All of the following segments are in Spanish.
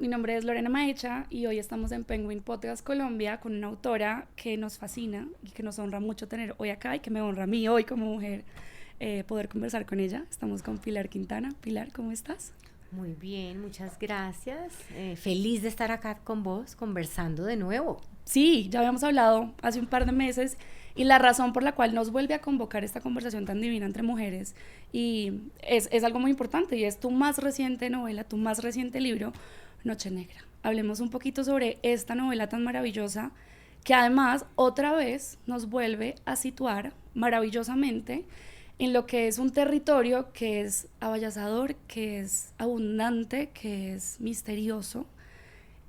mi nombre es Lorena Maecha y hoy estamos en Penguin Podcast Colombia con una autora que nos fascina y que nos honra mucho tener hoy acá y que me honra a mí hoy como mujer poder conversar con ella. Estamos con Pilar Quintana. Pilar, ¿cómo estás? Muy bien, muchas gracias. Feliz de estar acá con vos conversando de nuevo. Sí, ya habíamos hablado hace un par de meses y la razón por la cual nos vuelve a convocar esta conversación tan divina entre mujeres y es algo muy importante y es tu más reciente novela, tu más reciente libro, Noche Negra. Hablemos un poquito sobre esta novela tan maravillosa que además otra vez nos vuelve a situar maravillosamente en lo que es un territorio que es abayazador, que es abundante, que es misterioso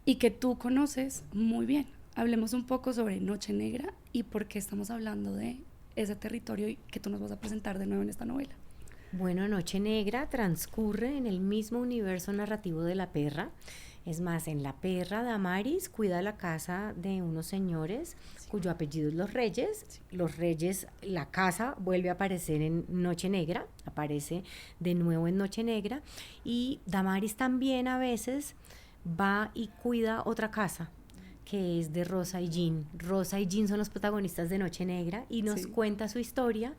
y que tú conoces muy bien. Hablemos un poco sobre Noche Negra y por qué estamos hablando de ese territorio y que tú nos vas a presentar de nuevo en esta novela. Bueno, Noche Negra transcurre en el mismo universo narrativo de La Perra. Es más, en La Perra, Damaris cuida la casa de unos señores cuyo apellido es Los Reyes. Los Reyes, la casa vuelve a aparecer en Noche Negra, aparece de nuevo en Noche Negra. Y Damaris también a veces va y cuida otra casa, que es de Rosa y Jean. Rosa y Jean son los protagonistas de Noche Negra y nos cuenta su historia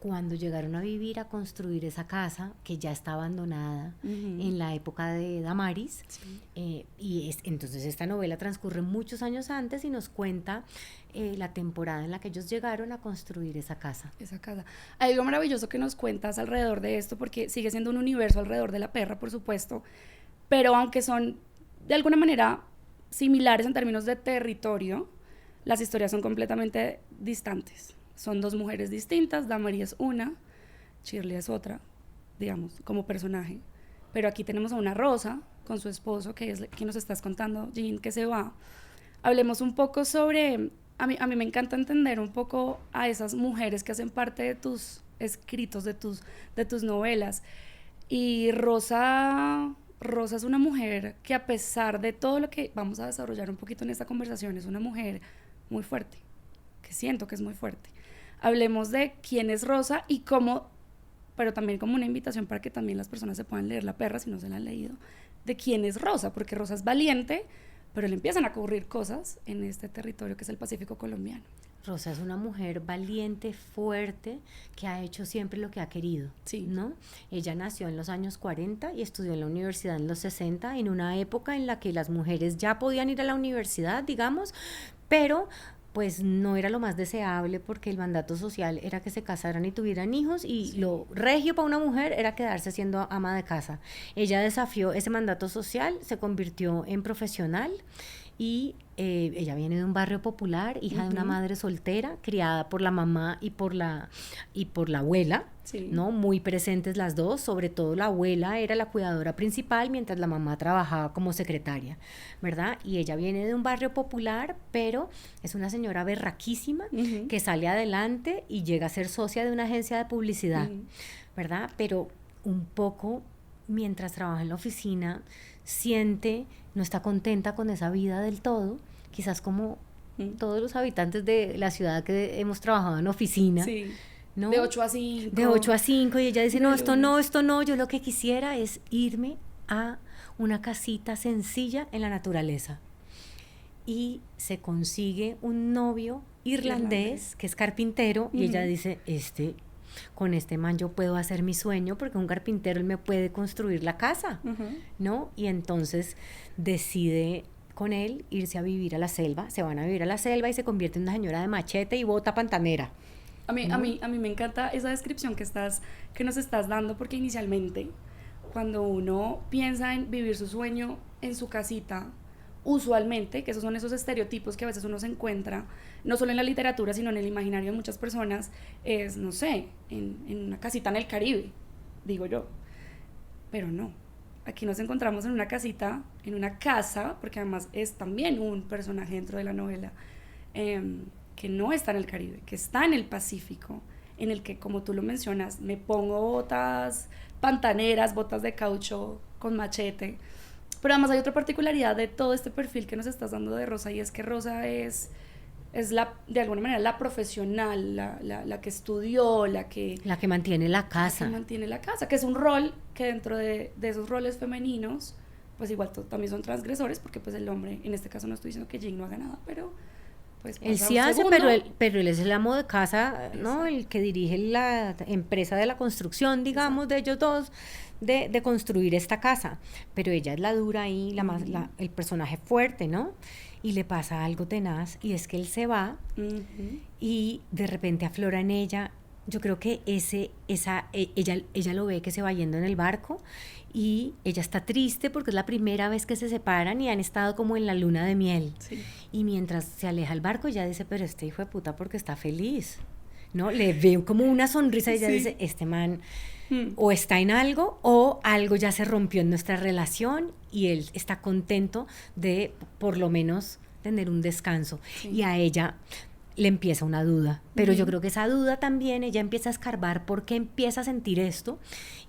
cuando llegaron a vivir, a construir esa casa que ya está abandonada en la época de Damaris. Entonces esta novela transcurre muchos años antes y nos cuenta la temporada en la que ellos llegaron a construir esa casa. Hay algo maravilloso que nos cuentas alrededor de esto, porque sigue siendo un universo alrededor de La Perra, por supuesto, pero aunque son de alguna manera similares en términos de territorio, las historias son completamente distantes. Son dos mujeres distintas, Damaris es una, Shirley es otra, digamos, como personaje. Pero aquí tenemos a una Rosa con su esposo, que es quien nos estás contando, Jean, que se va. Hablemos un poco sobre, a mí me encanta entender un poco a esas mujeres que hacen parte de tus escritos, de tus novelas. Y Rosa es una mujer que, a pesar de todo lo que vamos a desarrollar un poquito en esta conversación, es una mujer muy fuerte, que siento que es muy fuerte. Hablemos de quién es Rosa y cómo, pero también como una invitación para que también las personas se puedan leer La Perra si no se la han leído, de quién es Rosa, porque Rosa es valiente, pero le empiezan a ocurrir cosas en este territorio que es el Pacífico colombiano. Rosa es una mujer valiente, fuerte, que ha hecho siempre lo que ha querido, ¿no? Ella nació en los años 40 y estudió en la universidad en los 60, en una época en la que las mujeres ya podían ir a la universidad, digamos, pero pues no era lo más deseable porque el mandato social era que se casaran y tuvieran hijos y lo regio para una mujer era quedarse siendo ama de casa. Ella desafió ese mandato social, se convirtió en profesional y ella viene de un barrio popular, hija de una madre soltera, criada por la mamá y por la abuela, ¿no? Muy presentes las dos, sobre todo la abuela era la cuidadora principal mientras la mamá trabajaba como secretaria, ¿verdad? Y ella viene de un barrio popular, pero es una señora berraquísima que sale adelante y llega a ser socia de una agencia de publicidad, ¿verdad? Pero un poco mientras trabaja en la oficina no está contenta con esa vida del todo, quizás como todos los habitantes de la ciudad que hemos trabajado en oficina, ¿no? De 8 a 5. De 8 a 5, y ella dice, no, esto no, yo lo que quisiera es irme a una casita sencilla en la naturaleza. Y se consigue un novio irlandés que es carpintero, y ella dice, con este man yo puedo hacer mi sueño porque un carpintero él me puede construir la casa, ¿no? Y entonces decide con él irse a vivir a la selva, se van a vivir a la selva y se convierte en una señora de machete y bota pantanera. A mí me encanta esa descripción que nos estás dando, porque inicialmente cuando uno piensa en vivir su sueño en su casita, usualmente, que esos son esos estereotipos que a veces uno se encuentra, no solo en la literatura, sino en el imaginario de muchas personas, es, no sé, en una casita en el Caribe, digo yo. Pero no, aquí nos encontramos en una casita, en una casa, porque además es también un personaje dentro de la novela, que no está en el Caribe, que está en el Pacífico, en el que, como tú lo mencionas, me pongo botas pantaneras, botas de caucho con machete. Pero además hay otra particularidad de todo este perfil que nos estás dando de Rosa, y es que Rosa es de alguna manera la profesional, la que estudió, la que mantiene la casa. Que es un rol que dentro de esos roles femeninos pues igual también son transgresores, porque pues el hombre, en este caso no estoy diciendo que Jin no haga nada, pero pues él sí hace, pero él es el amo de casa, ¿no? El que dirige la empresa de la construcción, digamos, de ellos dos, de construir esta casa. Pero ella es la dura ahí, el personaje fuerte, ¿no? Y le pasa algo tenaz, y es que él se va, y de repente aflora en ella. Yo creo que ella lo ve que se va yendo en el barco, y ella está triste porque es la primera vez que se separan y han estado como en la luna de miel. Sí. Y mientras se aleja el barco, ella dice, pero este hijo de puta porque está feliz, ¿no? Le ve como una sonrisa y ella dice, este man o está en algo o algo ya se rompió en nuestra relación, y él está contento de por lo menos tener un descanso. Sí. Y a ella le empieza una duda, pero yo creo que esa duda también, ella empieza a escarbar por qué empieza a sentir esto,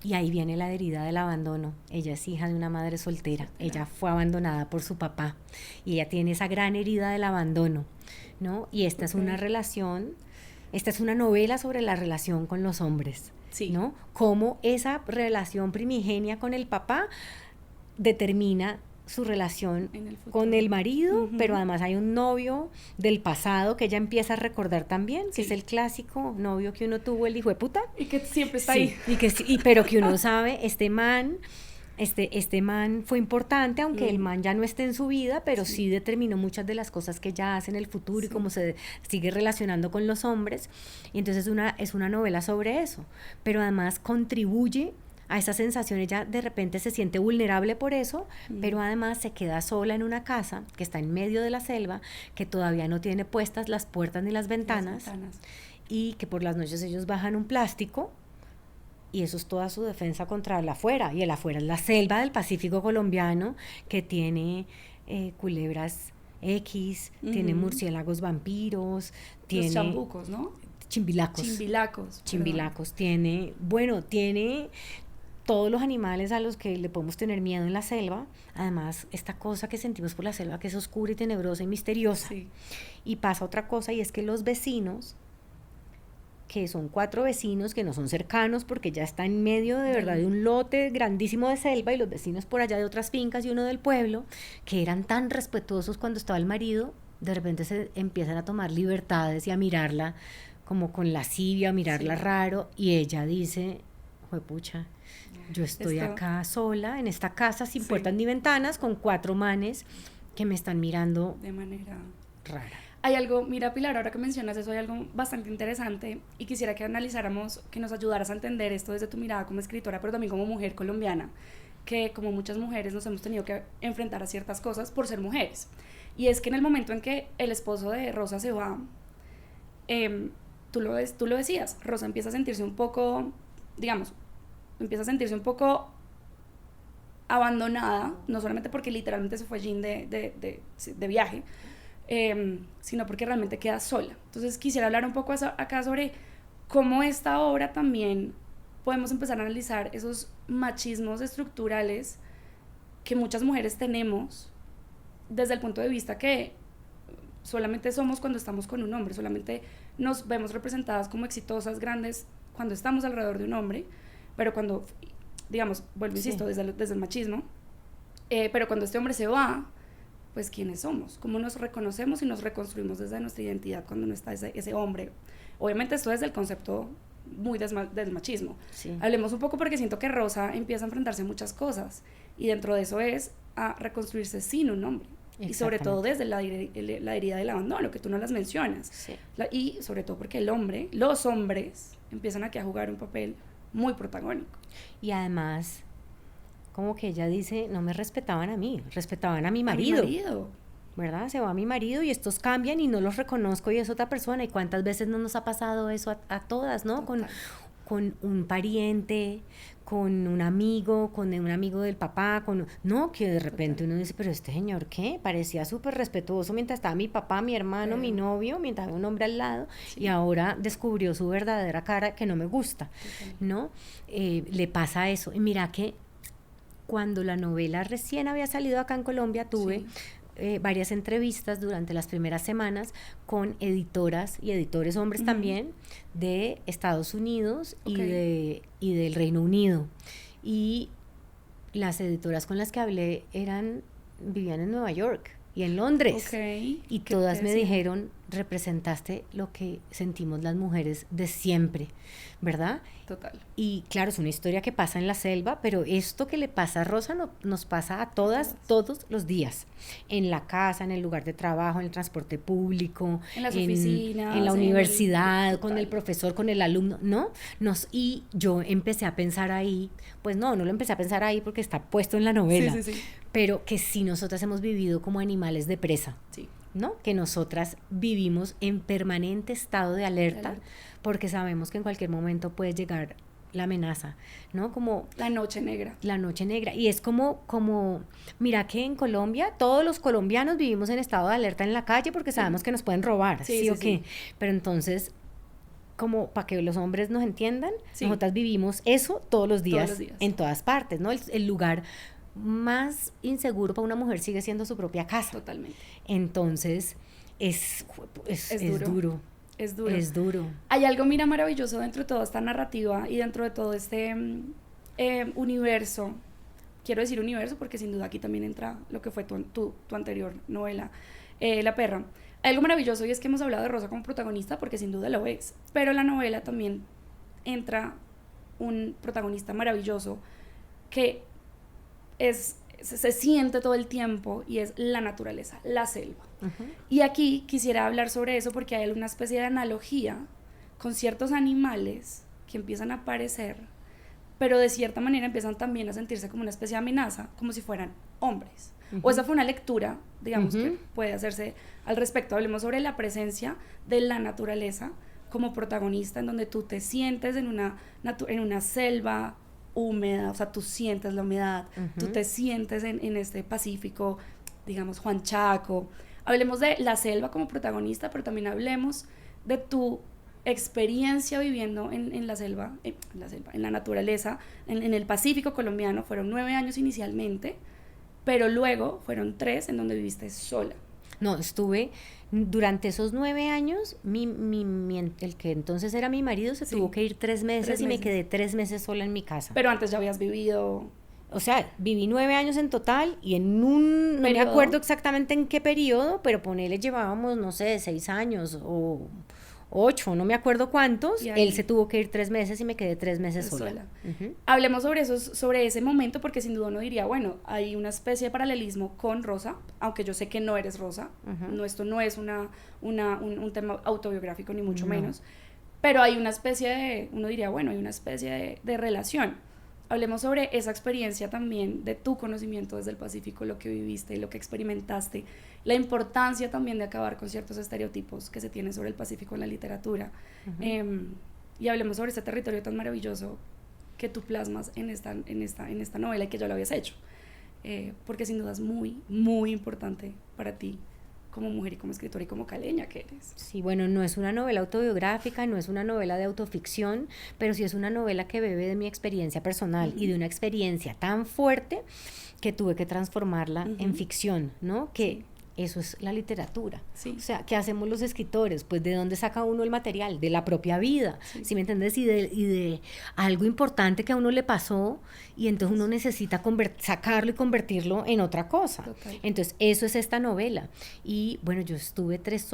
y ahí viene la herida del abandono. Ella es hija de una madre soltera, ella fue abandonada por su papá, y ella tiene esa gran herida del abandono, ¿no? Y esta es una relación, esta es una novela sobre la relación con los hombres, ¿no? Cómo esa relación primigenia con el papá determina su relación con el marido, pero además hay un novio del pasado que ella empieza a recordar también, que es el clásico novio que uno tuvo, el hijo de puta. Y que siempre está ahí. Pero que uno sabe, este man fue importante, aunque el man ya no esté en su vida, pero sí determinó muchas de las cosas que ella hace en el futuro y cómo se sigue relacionando con los hombres. Y entonces es una novela sobre eso, pero además contribuye a esa sensación. Ella de repente se siente vulnerable por eso, pero además se queda sola en una casa que está en medio de la selva, que todavía no tiene puestas las puertas ni las ventanas, y que por las noches ellos bajan un plástico, y eso es toda su defensa contra el afuera, y el afuera es la selva del Pacífico colombiano, que tiene culebras X, tiene murciélagos vampiros, tiene... Los chambucos, ¿no? Chimbilacos, tiene todos los animales a los que le podemos tener miedo en la selva. Además, esta cosa que sentimos por la selva, que es oscura y tenebrosa y misteriosa. Sí. Y pasa otra cosa, y es que los vecinos, que son 4 vecinos que no son cercanos porque ya está en medio de verdad de un lote grandísimo de selva, y los vecinos por allá de otras fincas y uno del pueblo, que eran tan respetuosos cuando estaba el marido, de repente se empiezan a tomar libertades y a mirarla como con lascivia, a mirarla raro, y ella dice, juepucha, yo estoy acá sola en esta casa sin puertas ni ventanas, con 4 manes que me están mirando de manera rara. Hay algo, mira Pilar, ahora que mencionas eso, hay algo bastante interesante, y quisiera que analizáramos, que nos ayudaras a entender esto desde tu mirada como escritora, pero también como mujer colombiana, que como muchas mujeres nos hemos tenido que enfrentar a ciertas cosas por ser mujeres. Y es que en el momento en que el esposo de Rosa se va, tú lo decías, Rosa empieza a sentirse un poco, abandonada, no solamente porque literalmente se fue Jin de viaje, sino porque realmente queda sola. Entonces quisiera hablar un poco acá sobre cómo esta obra también podemos empezar a analizar esos machismos estructurales que muchas mujeres tenemos, desde el punto de vista que solamente somos cuando estamos con un hombre, solamente nos vemos representadas como exitosas, grandes, cuando estamos alrededor de un hombre, pero cuando, digamos, vuelvo, insisto, desde el machismo, pero cuando este hombre se va, pues quiénes somos, cómo nos reconocemos y nos reconstruimos desde nuestra identidad cuando no está ese hombre. Obviamente esto es el concepto muy del machismo. Sí. Hablemos un poco, porque siento que Rosa empieza a enfrentarse a muchas cosas, y dentro de eso es a reconstruirse sin un hombre, y sobre todo desde la herida del abandono, que tú no las mencionas. Sí. Y sobre todo porque los hombres empiezan aquí a jugar un papel muy protagónico. Y además, como que ella dice, no me respetaban a mí, respetaban a mi marido. ¿Verdad? Se va mi marido y estos cambian y no los reconozco y es otra persona. ¿Y cuántas veces no nos ha pasado eso a todas, no? Con un pariente, con un amigo del papá, no, que de repente uno dice, pero este señor, ¿qué? Parecía súper respetuoso mientras estaba mi papá, mi hermano, mi novio, mientras había un hombre al lado, y ahora descubrió su verdadera cara que no me gusta, ¿no? Le pasa eso. Y mira que cuando la novela recién había salido acá en Colombia, tuve varias entrevistas durante las primeras semanas con editoras y editores hombres también de Estados Unidos y del Reino Unido. Y las editoras con las que hablé vivían en Nueva York y en Londres. Okay. Y todas me dijeron, representaste lo que sentimos las mujeres de siempre, ¿verdad? Total. Y claro, es una historia que pasa en la selva, pero esto que le pasa a Rosa nos pasa a todas, todos los días. En la casa, en el lugar de trabajo, en el transporte público, en las oficinas, en la universidad, con el profesor, con el alumno, ¿no? Y yo empecé a pensar ahí, pues no lo empecé a pensar ahí porque está puesto en la novela, sí. Pero que sí nosotras hemos vivido como animales de presa. Sí. ¿No? Que nosotras vivimos en permanente estado de alerta porque sabemos que en cualquier momento puede llegar la amenaza, ¿no? Como la noche negra. La noche negra. Y es como mira que en Colombia todos los colombianos vivimos en estado de alerta en la calle porque sabemos que nos pueden robar, ¿sí o qué? Pero entonces, como para que los hombres nos entiendan, nosotras vivimos eso todos los días. En todas partes, ¿no? El lugar más inseguro para una mujer sigue siendo su propia casa. Totalmente. Entonces, es duro. Es duro. Es duro. Hay algo, mira, maravilloso dentro de toda esta narrativa y dentro de todo este universo. Quiero decir universo porque sin duda aquí también entra lo que fue tu anterior novela, La perra. Hay algo maravilloso y es que hemos hablado de Rosa como protagonista porque sin duda lo es. Pero en la novela también entra un protagonista maravilloso que se siente todo el tiempo y es la naturaleza, la selva. Uh-huh. Y aquí quisiera hablar sobre eso porque hay una especie de analogía con ciertos animales que empiezan a aparecer, pero de cierta manera empiezan también a sentirse como una especie de amenaza, como si fueran hombres. Uh-huh. O esa fue una lectura, digamos, que puede hacerse al respecto. Hablemos sobre la presencia de la naturaleza como protagonista, en donde tú te sientes en una selva húmeda, o sea, tú sientes la humedad, tú te sientes en este Pacífico, digamos, Juan Chaco. Hablemos de la selva como protagonista, pero también hablemos de tu experiencia viviendo en la selva, en la naturaleza, en el Pacífico colombiano. Fueron 9 años inicialmente, pero luego fueron 3 en donde viviste sola. No, estuve durante esos 9 años, el que entonces era mi marido se tuvo que ir 3 meses y me quedé 3 meses sola en mi casa. Pero antes ya habías vivido... O sea, viví 9 años en total y en no me acuerdo exactamente en qué periodo, pero ponele llevábamos, no sé, 6 años o 8, no me acuerdo cuántos. Él se tuvo que ir 3 meses y me quedé 3 meses sola. Uh-huh. Hablemos sobre ese momento porque sin duda uno diría, bueno, hay una especie de paralelismo con Rosa, aunque yo sé que no eres Rosa. Uh-huh. No, esto no es un tema autobiográfico ni mucho menos, pero hay una especie uno diría, bueno, hay una especie de relación. Hablemos sobre esa experiencia también de tu conocimiento desde el Pacífico, lo que viviste, lo que experimentaste, la importancia también de acabar con ciertos estereotipos que se tienen sobre el Pacífico en la literatura. Uh-huh. Y hablemos sobre ese territorio tan maravilloso que tú plasmas en esta novela y que ya lo habías hecho. Porque sin duda es muy, muy importante para ti como mujer y como escritora y como caleña que eres. Sí, bueno, no es una novela autobiográfica, no es una novela de autoficción, pero sí es una novela que bebe de mi experiencia personal y de una experiencia tan fuerte que tuve que transformarla en ficción, ¿no? Que eso es la literatura. Sí. O sea, ¿qué hacemos los escritores? Pues ¿de dónde saca uno el material? De la propia vida, ¿sí me entiendes? Y de algo importante que a uno le pasó y entonces uno necesita sacarlo y convertirlo en otra cosa. Total. Entonces, eso es esta novela. Y bueno, yo estuve 3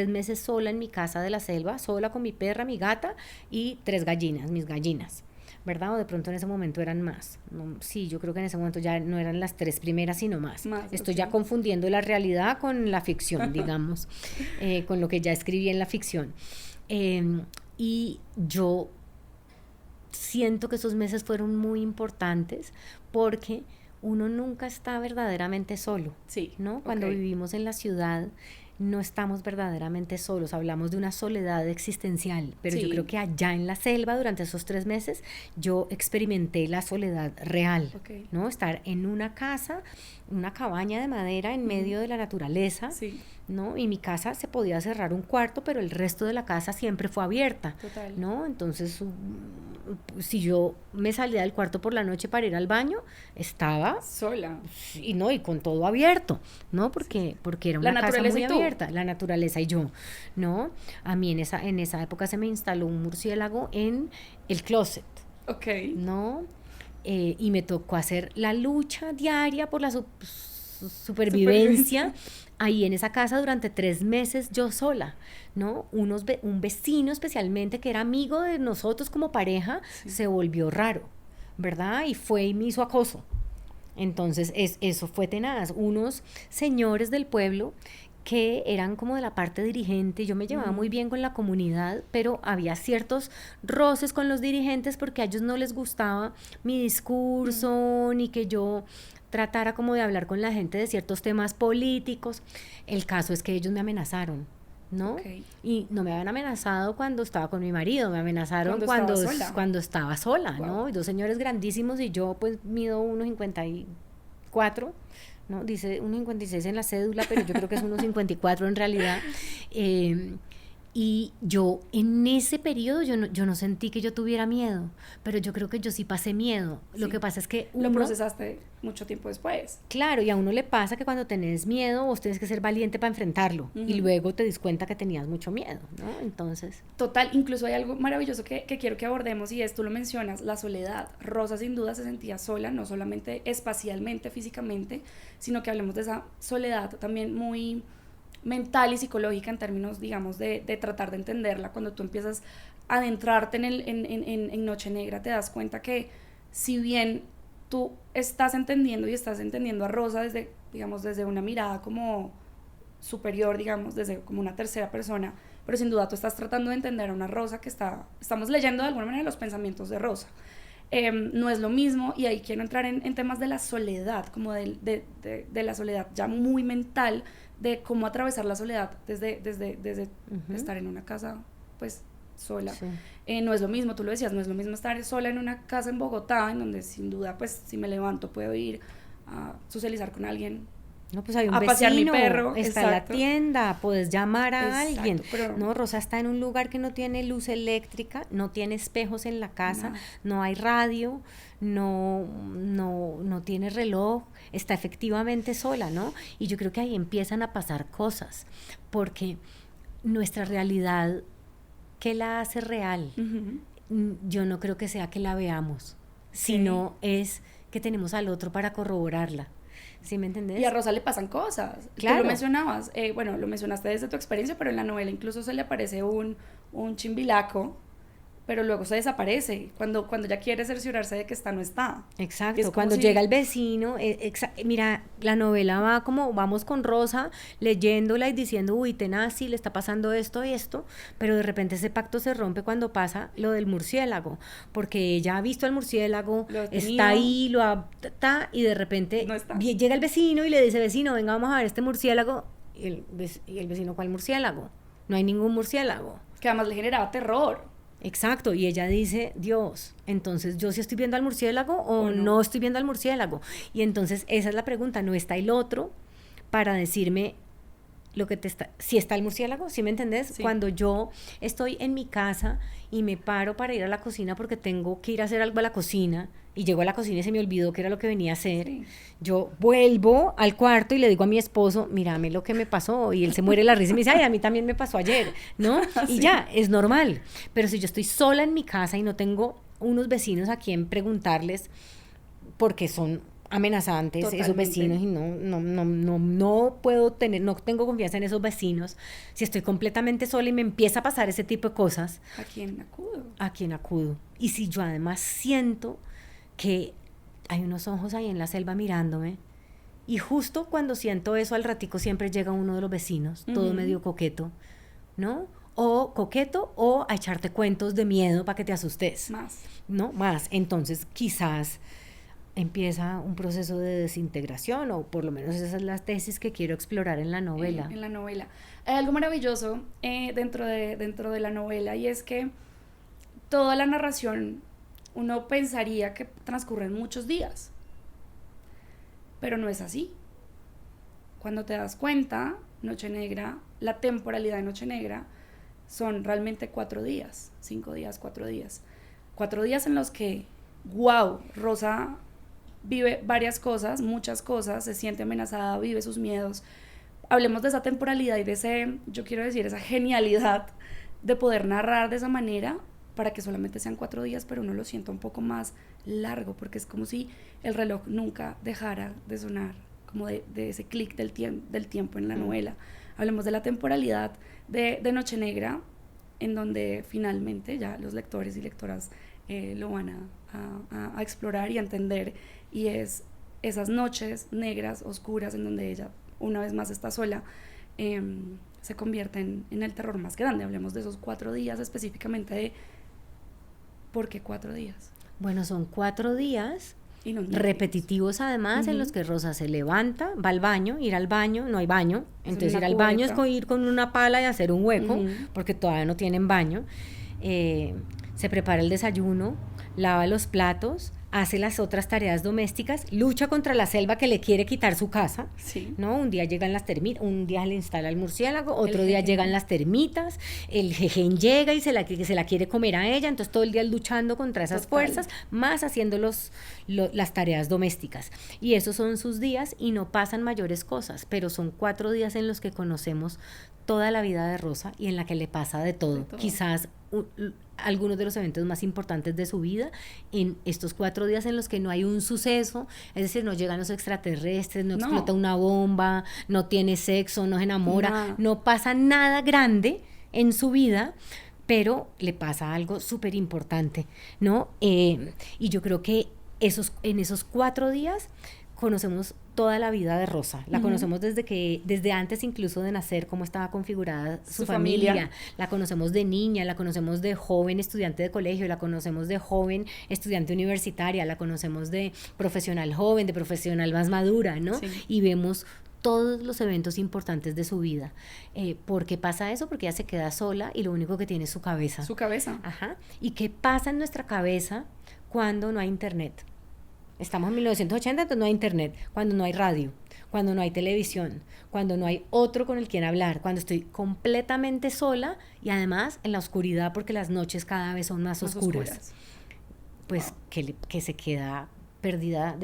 meses sola en mi casa de la selva, sola con mi perra, mi gata y 3 gallinas, mis gallinas. ¿Verdad? O de pronto en ese momento eran más. No, sí, yo creo que en ese momento ya no eran las 3 primeras, sino más. Estoy ya confundiendo la realidad con la ficción, digamos, con lo que ya escribí en la ficción. Y yo siento que esos meses fueron muy importantes porque uno nunca está verdaderamente solo, ¿no? Cuando vivimos en la ciudad no estamos verdaderamente solos, hablamos de una soledad existencial, pero yo creo que allá en la selva durante esos 3 meses yo experimenté la soledad real, ¿no? Estar en una casa, una cabaña de madera en medio de la naturaleza, ¿no? Y mi casa se podía cerrar un cuarto, pero el resto de la casa siempre fue abierta, ¿no? Entonces, si yo me salía del cuarto por la noche para ir al baño, estaba sola y con todo abierto, ¿no? Porque era una casa muy abierta, la naturaleza y yo, ¿no? A mí en esa época se me instaló un murciélago en el closet, ¿no? y me tocó hacer la lucha diaria por la supervivencia ahí en esa casa durante 3 meses yo sola, ¿no? Un vecino especialmente que era amigo de nosotros como pareja, se volvió raro, ¿verdad? Y fue y me hizo acoso. Entonces eso fue tenaz. Unos señores del pueblo que eran como de la parte dirigente, yo me llevaba muy bien con la comunidad, pero había ciertos roces con los dirigentes porque a ellos no les gustaba mi discurso, ni que yo tratara como de hablar con la gente de ciertos temas políticos. El caso es que ellos me amenazaron, ¿no? Okay. Y no me habían amenazado cuando estaba con mi marido, me amenazaron cuando estaba sola, wow. ¿No? Y 2 señores grandísimos y yo pues mido 1,54, ¿no? Dice 1,56 en la cédula, pero yo creo que es 1,54 en realidad. Y yo en ese periodo yo no sentí que yo tuviera miedo, pero yo creo que yo sí pasé miedo. Sí. Lo que pasa es que lo procesaste mucho tiempo después. Claro, y a uno le pasa que cuando tenés miedo vos tenés que ser valiente para enfrentarlo, y luego te das cuenta que tenías mucho miedo, ¿no? Entonces... Total, incluso hay algo maravilloso que quiero que abordemos, y es, tú lo mencionas, la soledad. Rosa sin duda se sentía sola, no solamente espacialmente, físicamente, sino que hablemos de esa soledad también muy mental y psicológica en términos, digamos, de tratar de entenderla. Cuando tú empiezas a adentrarte en Noche Negra, te das cuenta que si bien tú estás entendiendo a Rosa desde, digamos, desde una mirada como superior, digamos, desde como una tercera persona, pero sin duda tú estás tratando de entender a una Rosa que estamos leyendo de alguna manera los pensamientos de Rosa. No es lo mismo, y ahí quiero entrar en temas de la soledad, como de la soledad ya muy mental, de cómo atravesar la soledad desde estar en una casa pues sola. Sí. No es lo mismo, tú lo decías, no es lo mismo estar sola en una casa en Bogotá, en donde sin duda pues si me levanto puedo ir a socializar con alguien, no, pues hay un a vecino, pasear mi perro, está en la tienda, puedes llamar a alguien, pero... no, Rosa está en un lugar que no tiene luz eléctrica, no tiene espejos en la casa, no hay radio, no tiene reloj, está efectivamente sola, ¿no? Y yo creo que ahí empiezan a pasar cosas, porque nuestra realidad, ¿qué la hace real? Yo no creo que sea que la veamos, sino es que tenemos al otro para corroborarla. ¿Sí me entendés? Y a Rosa le pasan cosas. Claro. Tú lo mencionabas, bueno, lo mencionaste desde tu experiencia, pero en la novela incluso se le aparece un chimbilaco, pero luego se desaparece, cuando ya quiere cerciorarse de que está, no está. Exacto, cuando llega el vecino, mira, la novela va como, vamos con Rosa, leyéndola y diciendo, uy, tenaz, sí, le está pasando esto y esto, pero de repente ese pacto se rompe cuando pasa lo del murciélago, porque ella ha visto al murciélago, está ahí, y de repente llega el vecino y le dice, vecino, venga, vamos a ver este murciélago, y el vecino, ¿cuál murciélago? No hay ningún murciélago. Que además le generaba terror. Exacto, y ella dice, Dios, entonces yo sí estoy viendo al murciélago o no estoy viendo al murciélago. Y entonces esa es la pregunta, ¿no está el otro para decirme lo que si está el murciélago? ¿Sí me entendés? Sí. Cuando yo estoy en mi casa y me paro para ir a la cocina porque tengo que ir a hacer algo a la cocina, y llego a la cocina y se me olvidó que era lo que venía a hacer, yo vuelvo al cuarto y le digo a mi esposo, mírame lo que me pasó, y él se muere la risa y me dice, ay, a mí también me pasó ayer, ¿no? Y ya, es normal. Pero si yo estoy sola en mi casa y no tengo unos vecinos a quien preguntarles, porque son amenazantes. Totalmente. Esos vecinos, y no puedo tener, no tengo confianza en esos vecinos, si estoy completamente sola y me empieza a pasar ese tipo de cosas, ¿a quién acudo? ¿A quién acudo? Y si yo además siento que hay unos ojos ahí en la selva mirándome, y justo cuando siento eso, al ratico siempre llega uno de los vecinos, todo medio coqueto, ¿no? O coqueto, o a echarte cuentos de miedo para que te asustes. Más. Entonces quizás empieza un proceso de desintegración, o por lo menos esa es la tesis que quiero explorar en la novela. En la novela. Hay algo maravilloso dentro de la novela, y es que toda la narración uno pensaría que transcurren muchos días, pero no es así. Cuando te das cuenta, Noche Negra, la temporalidad de Noche Negra son realmente 4 días, 5 días, 4 días. 4 días en los que, wow, Rosa vive varias cosas, muchas cosas, se siente amenazada, vive sus miedos. Hablemos de esa temporalidad y de esa genialidad de poder narrar de esa manera para que solamente sean 4 días, pero uno lo sienta un poco más largo, porque es como si el reloj nunca dejara de sonar, como de ese clic del tiempo en la novela. Hablemos de la temporalidad de Noche Negra, en donde finalmente ya los lectores y lectoras lo van a explorar y a entender, y es esas noches negras, oscuras, en donde ella una vez más está sola, se convierte en el terror más grande. Hablemos de esos 4 días específicamente, de ¿por qué 4 días? Bueno, son 4 días repetitivos además, en los que Rosa se levanta, va al baño, ir al baño, no hay baño, entonces ir al baño es ir con una pala y hacer un hueco, porque todavía no tienen baño, se prepara el desayuno, lava los platos, hace las otras tareas domésticas, lucha contra la selva que le quiere quitar su casa, ¿no? Un día llegan las termitas, un día le instala el murciélago, otro día llegan las termitas, el jejen llega y se la quiere comer a ella, entonces todo el día luchando contra esas fuerzas, más haciendo las tareas domésticas. Y esos son sus días y no pasan mayores cosas, pero son 4 días en los que conocemos toda la vida de Rosa y en la que le pasa de todo. Quizás algunos de los eventos más importantes de su vida en estos 4 días en los que no hay un suceso, es decir, no llegan los extraterrestres, no explota una bomba, no tiene sexo, no se enamora, no pasa nada grande en su vida, pero le pasa algo súper importante, ¿no? Y yo creo que en esos 4 días conocemos toda la vida de Rosa, la conocemos desde antes incluso de nacer, cómo estaba configurada su familia, la conocemos de niña, la conocemos de joven estudiante de colegio, la conocemos de joven estudiante universitaria, la conocemos de profesional joven, de profesional más madura, ¿no? Y vemos todos los eventos importantes de su vida. ¿Por qué pasa eso? Porque ella se queda sola y lo único que tiene es su cabeza. Su cabeza. Ajá. ¿Y qué pasa en nuestra cabeza cuando no hay internet? Estamos en 1980, entonces no hay internet, cuando no hay radio, cuando no hay televisión, cuando no hay otro con el quien hablar, cuando estoy completamente sola y además en la oscuridad, porque las noches cada vez son más oscuras. Pues que se queda perdida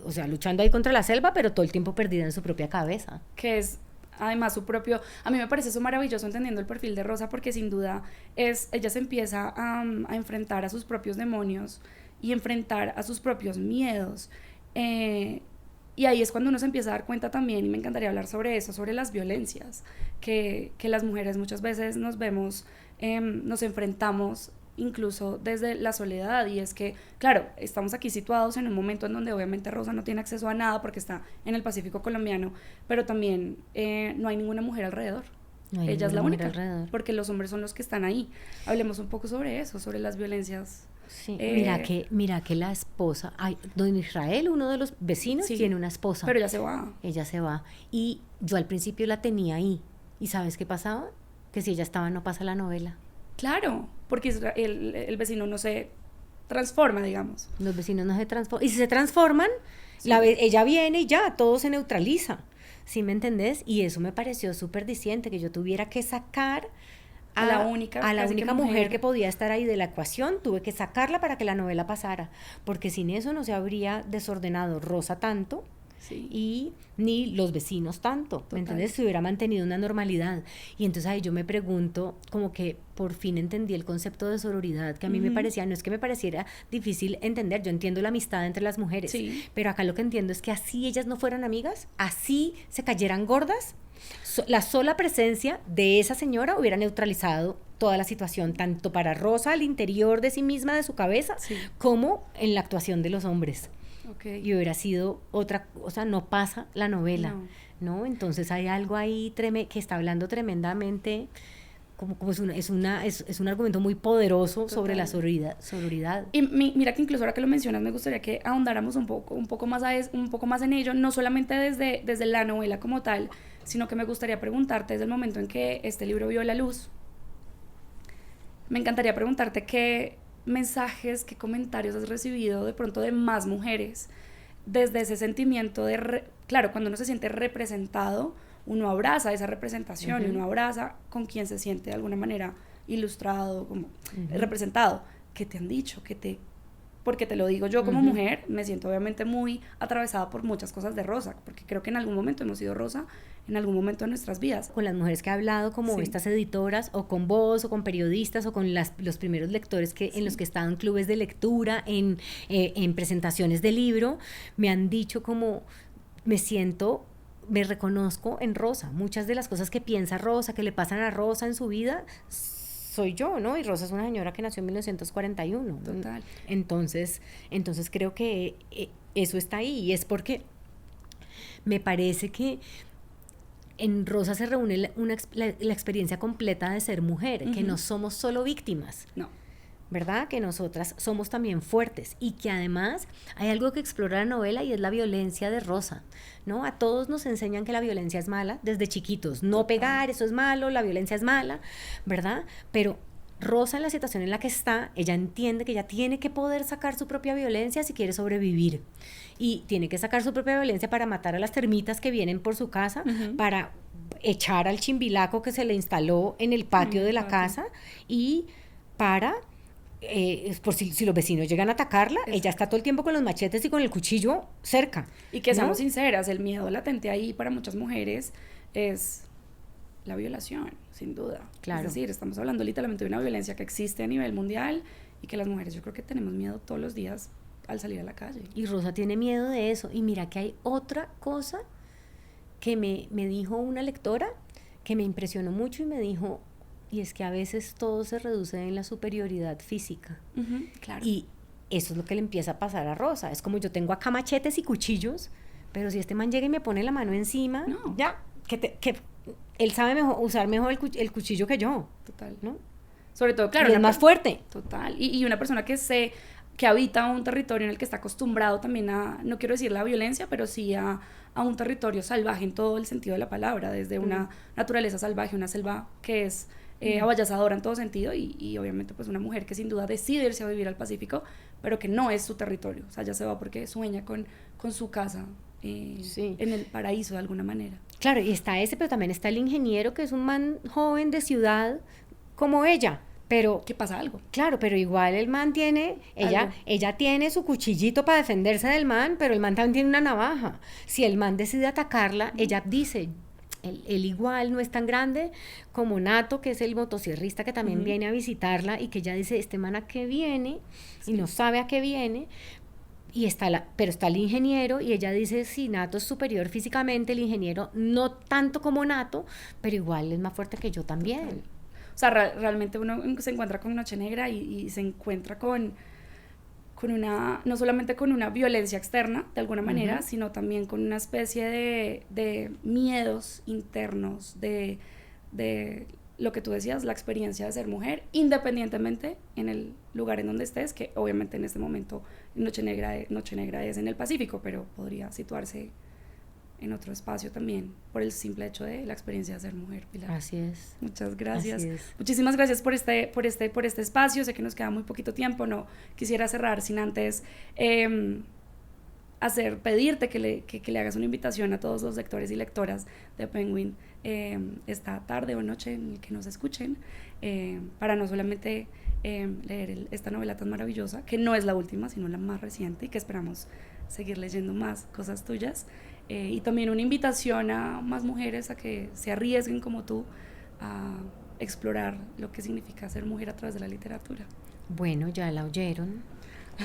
o sea, luchando ahí contra la selva, pero todo el tiempo perdida en su propia cabeza. Que es además a mí me parece eso maravilloso, entendiendo el perfil de Rosa, porque sin duda ella se empieza a enfrentar a sus propios demonios y enfrentar a sus propios miedos, y ahí es cuando uno se empieza a dar cuenta también, y me encantaría hablar sobre eso, sobre las violencias que las mujeres muchas veces nos enfrentamos incluso desde la soledad. Y es que, claro, estamos aquí situados en un momento en donde obviamente Rosa no tiene acceso a nada porque está en el Pacífico colombiano, pero también no hay ninguna mujer alrededor. Ella es la única, porque los hombres son los que están ahí. Hablemos un poco sobre eso, sobre las violencias. Sí, mira que la esposa, don Israel, uno de los vecinos, tiene una esposa. Pero ella se va. Y yo al principio la tenía ahí. ¿Y sabes qué pasaba? Que si ella estaba, no pasa la novela. Claro, porque el vecino no se transforma, digamos. Los vecinos no se transforman. Y si se transforman, ella viene y ya, todo se neutraliza. ¿Sí me entendés? Y eso me pareció súper diciente, que yo tuviera que sacar a la única mujer que podía estar ahí de la ecuación. Tuve que sacarla para que la novela pasara, porque sin eso no se habría desordenado Rosa tanto, y ni los vecinos tanto. ¿Me entiendes? Se hubiera mantenido una normalidad. Y entonces ahí yo me pregunto, como que por fin entendí el concepto de sororidad, que a mí me parecía, no es que me pareciera difícil entender, yo entiendo la amistad entre las mujeres, pero acá lo que entiendo es que así ellas no fueran amigas, así se cayeran gordas, la sola presencia de esa señora hubiera neutralizado toda la situación, tanto para Rosa al interior de sí misma, de su cabeza, como en la actuación de los hombres. Y hubiera sido otra, o sea, no pasa la novela, ¿no? Entonces hay algo ahí que está hablando tremendamente, como es un argumento muy poderoso sobre la sororidad. Y mira que incluso ahora que lo mencionas, me gustaría que ahondáramos un poco más en ello, no solamente desde la novela como tal, sino que me gustaría preguntarte, desde el momento en que este libro vio la luz, me encantaría preguntarte qué mensajes, qué comentarios has recibido de pronto de más mujeres desde ese sentimiento claro, cuando uno se siente representado, uno abraza esa representación, y uno abraza con quien se siente de alguna manera ilustrado, como representado. ¿Qué te han dicho? porque te lo digo yo como mujer, me siento obviamente muy atravesada por muchas cosas de Rosa, porque creo que en algún momento hemos sido Rosa, en algún momento de nuestras vidas. Con las mujeres que he hablado, como estas editoras, o con vos, o con periodistas, o con los primeros lectores en los que he estado en clubes de lectura, en presentaciones de libro, me han dicho como, me reconozco en Rosa. Muchas de las cosas que piensa Rosa, que le pasan a Rosa en su vida, soy yo, ¿no? Y Rosa es una señora que nació en 1941. Total. Entonces creo que eso está ahí, y es porque me parece que en Rosa se reúne la experiencia completa de ser mujer, que no somos solo víctimas. No. ¿Verdad? Que nosotras somos también fuertes, y que además hay algo que explora la novela, y es la violencia de Rosa, ¿no? A todos nos enseñan que la violencia es mala desde chiquitos, no pegar, eso es malo, la violencia es mala, ¿verdad? Pero Rosa, en la situación en la que está, ella entiende que ella tiene que poder sacar su propia violencia si quiere sobrevivir, y tiene que sacar su propia violencia para matar a las termitas que vienen por su casa, para echar al chimbilaco que se le instaló en el patio de la casa, y para... por si los vecinos llegan a atacarla, ella está todo el tiempo con los machetes y con el cuchillo cerca. Y que seamos sinceras, el miedo latente ahí para muchas mujeres es la violación, sin duda. Claro. Es decir, estamos hablando literalmente de una violencia que existe a nivel mundial, y que las mujeres, yo creo que tenemos miedo todos los días al salir a la calle. Y Rosa tiene miedo de eso. Y mira que hay otra cosa que me dijo una lectora que me impresionó mucho, y me dijo... Y es que a veces todo se reduce en la superioridad física. Claro. Y eso es lo que le empieza a pasar a Rosa. Es como, yo tengo acá machetes y cuchillos, pero si este man llega y me pone la mano encima, ya, que él sabe usar mejor el cuchillo que yo. Total. ¿No? Sobre todo, claro. Y es más fuerte. Total. Y una persona que habita un territorio en el que está acostumbrado también a, no quiero decir la violencia, pero sí a un territorio salvaje en todo el sentido de la palabra, desde una naturaleza salvaje, una selva que es... abayazadora en todo sentido, y obviamente pues una mujer que sin duda decide irse a vivir al Pacífico, pero que no es su territorio, o sea, ya se va porque sueña con su casa en el paraíso de alguna manera. Claro, y está ese, pero también está el ingeniero, que es un man joven de ciudad como ella, pero... ¿Qué pasa algo? Claro, pero igual el man tiene, ella tiene su cuchillito para defenderse del man, pero el man también tiene una navaja. Si el man decide atacarla, ella dice... Él igual no es tan grande como Nato, que es el motosierrista que también viene a visitarla, y que ella dice, este man a qué viene, y no sabe a qué viene, pero está el ingeniero, y ella dice, sí, Nato es superior físicamente, el ingeniero no tanto como Nato, pero igual es más fuerte que yo también. Total. O sea, realmente uno se encuentra con Noche Negra y se encuentra con no solamente con una violencia externa, de alguna manera, sino también con una especie de miedos internos, de lo que tú decías, la experiencia de ser mujer, independientemente en el lugar en donde estés, que obviamente en este momento Noche Negra es en el Pacífico, pero podría situarse en otro espacio también, por el simple hecho de la experiencia de ser mujer, Pilar. Así es. Muchas gracias. Así es. Muchísimas gracias por este espacio. Sé que nos queda muy poquito tiempo, no quisiera cerrar sin antes pedirte que le hagas una invitación a todos los lectores y lectoras de Penguin esta tarde o noche en el que nos escuchen, para no solamente leer esta novela tan maravillosa, que no es la última, sino la más reciente, y que esperamos seguir leyendo más cosas tuyas. Y también una invitación a más mujeres a que se arriesguen como tú a explorar lo que significa ser mujer a través de la literatura. Bueno, ya la oyeron.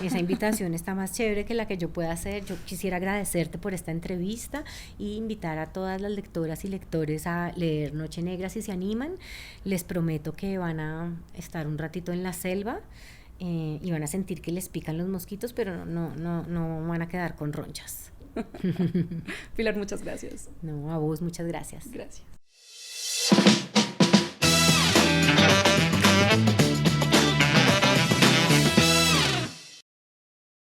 Esa invitación está más chévere que la que yo pueda hacer. Yo quisiera agradecerte por esta entrevista y invitar a todas las lectoras y lectores a leer Noche Negra si se animan. Les prometo que van a estar un ratito en la selva y van a sentir que les pican los mosquitos, pero no van a quedar con ronchas. Pilar, muchas gracias. No, a vos muchas gracias. Gracias.